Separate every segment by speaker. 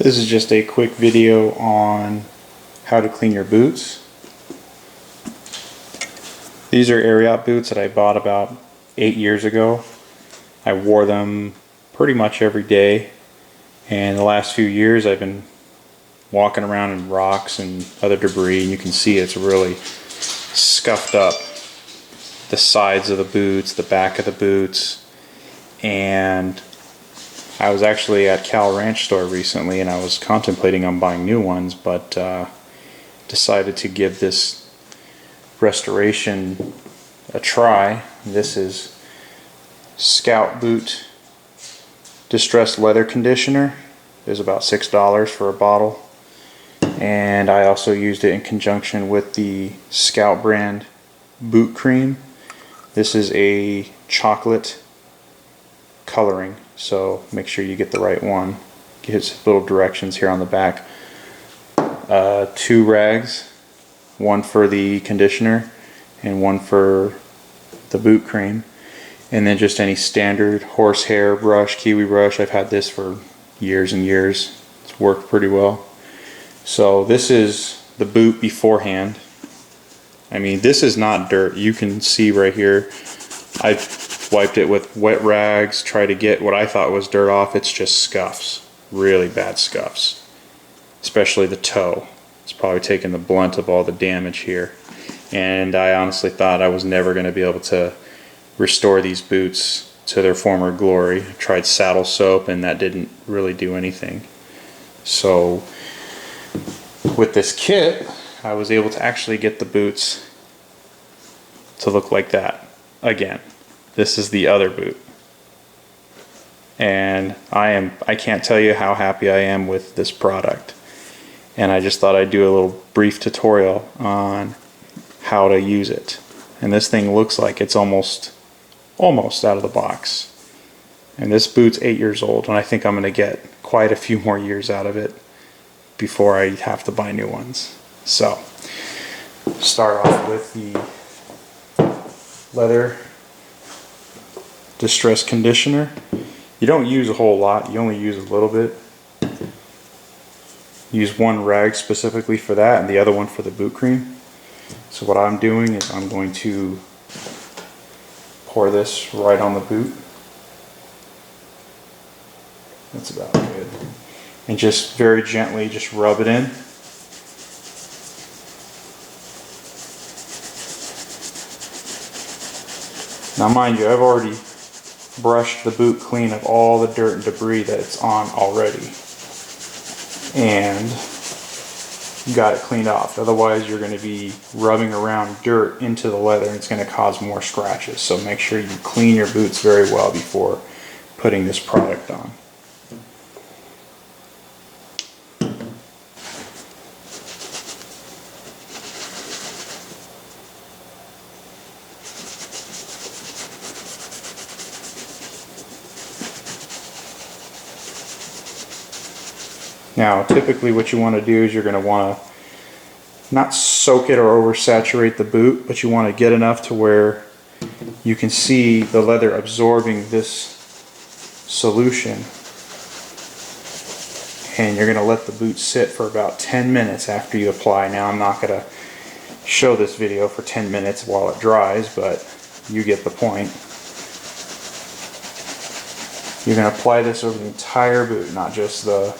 Speaker 1: This is just a quick video on how to clean your boots. These are Ariat boots that I bought about 8 years ago. I wore them pretty much every day, and the last few years I've been walking around in rocks and other debris, and you can see it's really scuffed up the sides of the boots, the back of the boots. And I was actually at Cal Ranch store recently, and I was contemplating on buying new ones, but decided to give this restoration a try. This is Scout Boot Distressed Leather Conditioner. It was about $6 for a bottle, and I also used it in conjunction with the Scout brand boot cream. This is a chocolate coloring, so make sure you get the right one. Gives little directions here on the back. 2 rags, one for the conditioner and one for the boot cream, and then just any standard horsehair brush, kiwi brush. I've had this for years and years. It's worked pretty well. So this is the boot beforehand. I mean, this is not dirt. You can see right here, I wiped it with wet rags, tried to get what I thought was dirt off. It's just scuffs, really bad scuffs, especially the toe. It's probably taken the blunt of all the damage here. And I honestly thought I was never going to be able to restore these boots to their former glory. I tried saddle soap, and that didn't really do anything. So with this kit, I was able to actually get the boots to look like that again. This is the other boot, and I can't tell you how happy I am with this product. And I just thought I'd do a little brief tutorial on how to use it. And this thing looks like it's almost out of the box. And this boot's 8 years old, and I think I'm going to get quite a few more years out of it before I have to buy new ones. So, start off with the leather distress conditioner. You don't use a whole lot, you only use a little bit. Use one rag specifically for that and the other one for the boot cream. So what I'm doing is I'm going to pour this right on the boot. That's about good. And just very gently just rub it in. Now mind you, I've already brushed the boot clean of all the dirt and debris that it's on already, and got it cleaned off. Otherwise you're going to be rubbing around dirt into the leather, and it's going to cause more scratches. So make sure you clean your boots very well before putting this product on. Now, typically what you want to do is you're going to want to not soak it or oversaturate the boot, but you want to get enough to where you can see the leather absorbing this solution. And you're going to let the boot sit for about 10 minutes after you apply. Now, I'm not going to show this video for 10 minutes while it dries, but you get the point. You're going to apply this over the entire boot, not just the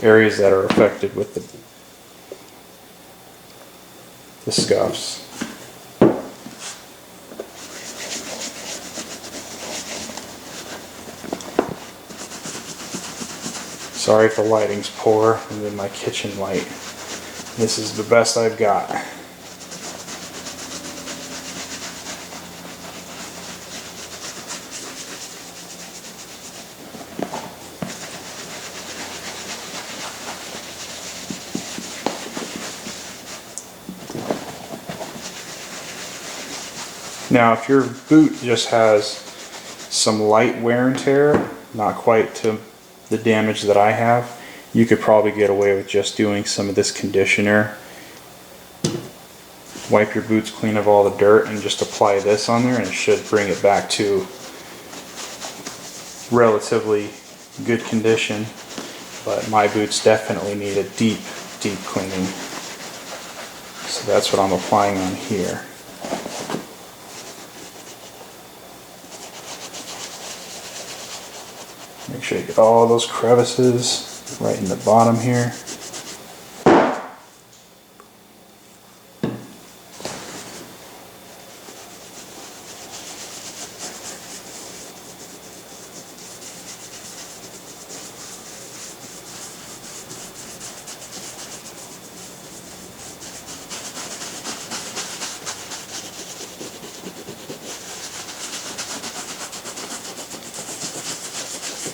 Speaker 1: areas that are affected with the scuffs. Sorry if the lighting's poor, and then my kitchen light. This is the best I've got. Now, if your boot just has some light wear and tear, not quite to the damage that I have, you could probably get away with just doing some of this conditioner. Wipe your boots clean of all the dirt and just apply this on there, and it should bring it back to relatively good condition. but my boots definitely need a deep cleaning. So that's what I'm applying on here. Make sure you get all those crevices right in the bottom here.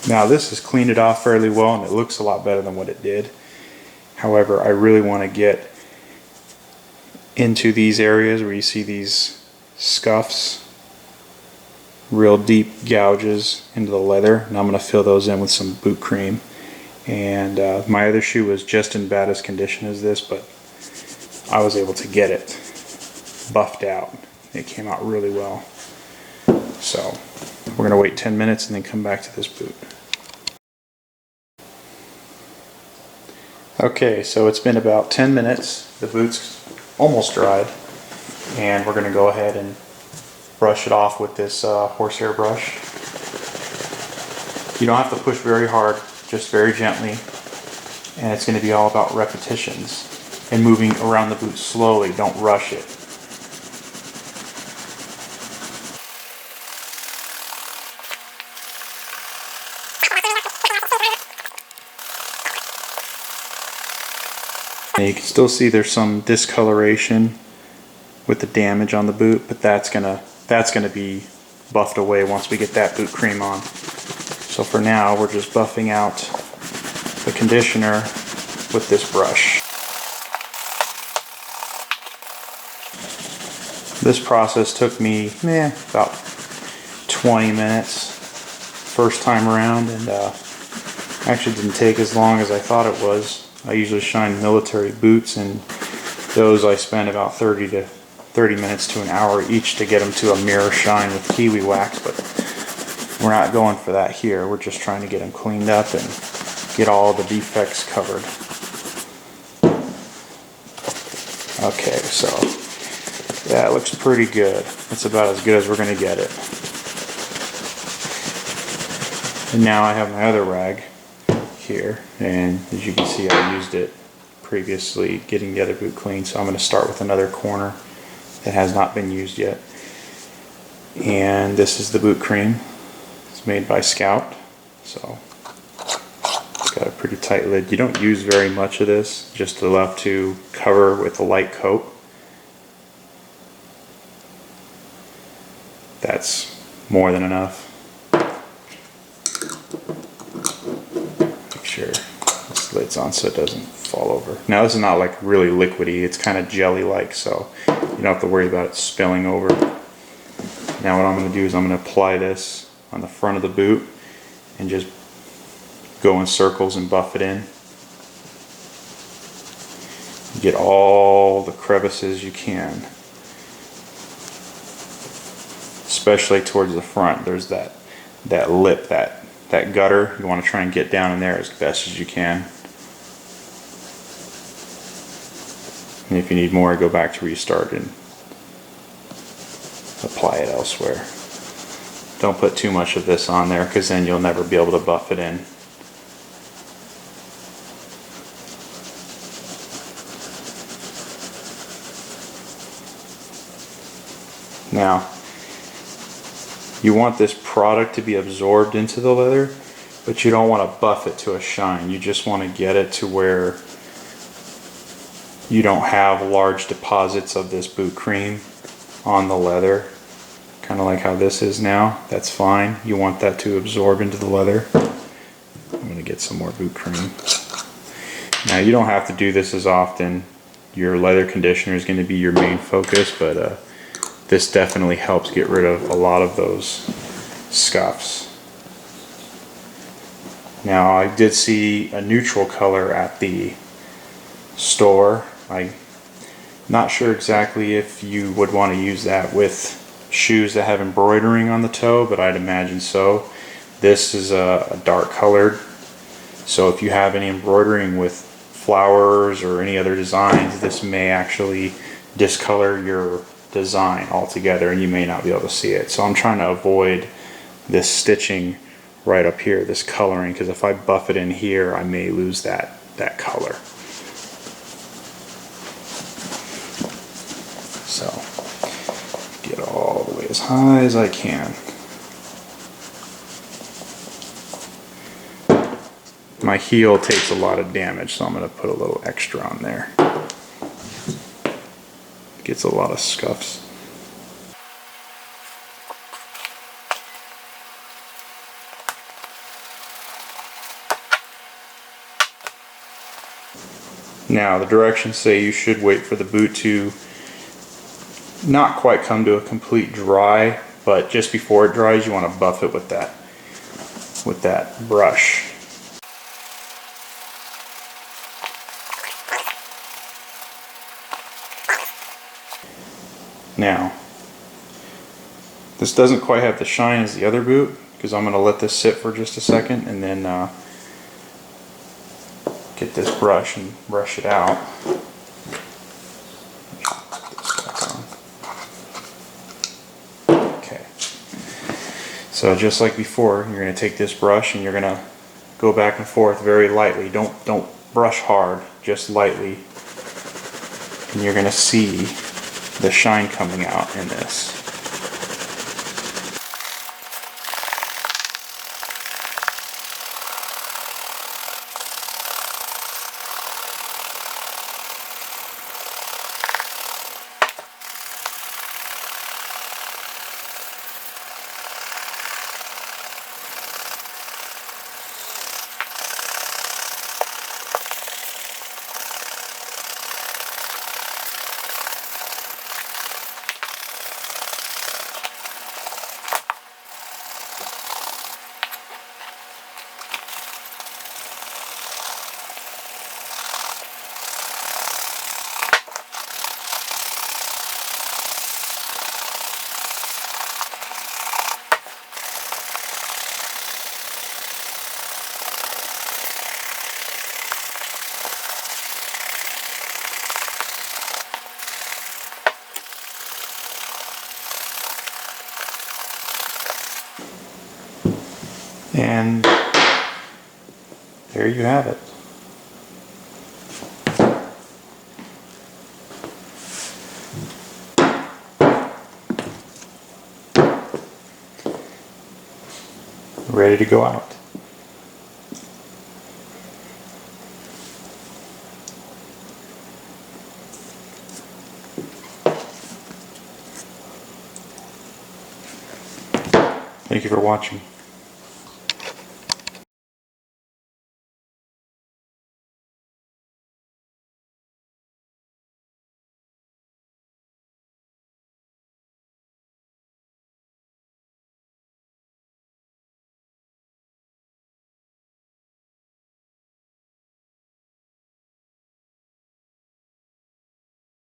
Speaker 1: Now this has cleaned it off fairly well and it looks a lot better than what it did. However, I really want to get into these areas where you see these scuffs, real deep gouges into the leather, and I'm going to fill those in with some boot cream. And my other shoe was just in bad as condition as this, but I was able to get it buffed out. It came out really well. So we're going to wait 10 minutes and then come back to this boot. Okay, so it's been about 10 minutes. The boot's almost dried, and we're going to go ahead and brush it off with this horsehair brush. You don't have to push very hard, just very gently, and it's going to be all about repetitions and moving around the boot slowly. Don't rush it. Now you can still see there's some discoloration with the damage on the boot, but that's gonna be buffed away once we get that boot cream on. So for now, we're just buffing out the conditioner with this brush. This process took me about 20 minutes first time around, and actually didn't take as long as I thought it was. I usually shine military boots, and those I spend about 30 minutes to an hour each to get them to a mirror shine with kiwi wax, but we're not going for that here. We're just trying to get them cleaned up and get all the defects covered. Okay, so that looks pretty good. It's about as good as we're going to get it. And now I have my other rag here, and as you can see, I used it previously getting the other boot clean, so I'm going to start with another corner that has not been used yet. And this is the boot cream. It's made by Scout, so it's got a pretty tight lid. You don't use very much of this, just enough to cover with a light coat. That's more than enough. Make sure this lid's on so it doesn't fall over. Now this is not like really liquidy, it's kind of jelly-like, so you don't have to worry about it spilling over. Now what I'm going to do is I'm going to apply this on the front of the boot and just go in circles and buff it in. Get all the crevices you can, especially towards the front. There's that lip, that gutter. You want to try and get down in there as best as you can. And if you need more, go back to where you started and apply it elsewhere. Don't put too much of this on there, because then you'll never be able to buff it in. Now, you want this product to be absorbed into the leather, but you don't want to buff it to a shine. You just want to get it to where you don't have large deposits of this boot cream on the leather, kind of like how this is now. That's fine. You want that to absorb into the leather. I'm going to get some more boot cream. Now you don't have to do this as often. Your leather conditioner is going to be your main focus, but this definitely helps get rid of a lot of those scuffs. Now I did see a neutral color at the store. I'm not sure exactly if you would want to use that with shoes that have embroidering on the toe, but I'd imagine so. This is a dark colored So if you have any embroidering with flowers or any other designs, this may actually discolor your design altogether and you may not be able to see it. So I'm trying to avoid this stitching right up here, this coloring, because if I buff it in here, I may lose that color. So get all the way as high as I can. My heel takes a lot of damage, so I'm going to put a little extra on there. Gets a lot of scuffs. Now the directions say you should wait for the boot to not quite come to a complete dry, but just before it dries you want to buff it with that brush. Now, this doesn't quite have the shine as the other boot because I'm going to let this sit for just a second and then get this brush and brush it out. Okay. So just like before, you're going to take this brush and you're going to go back and forth very lightly. Don't brush hard, just lightly. And you're going to see the shine coming out in this. And there you have it. Ready to go out. Thank you for watching.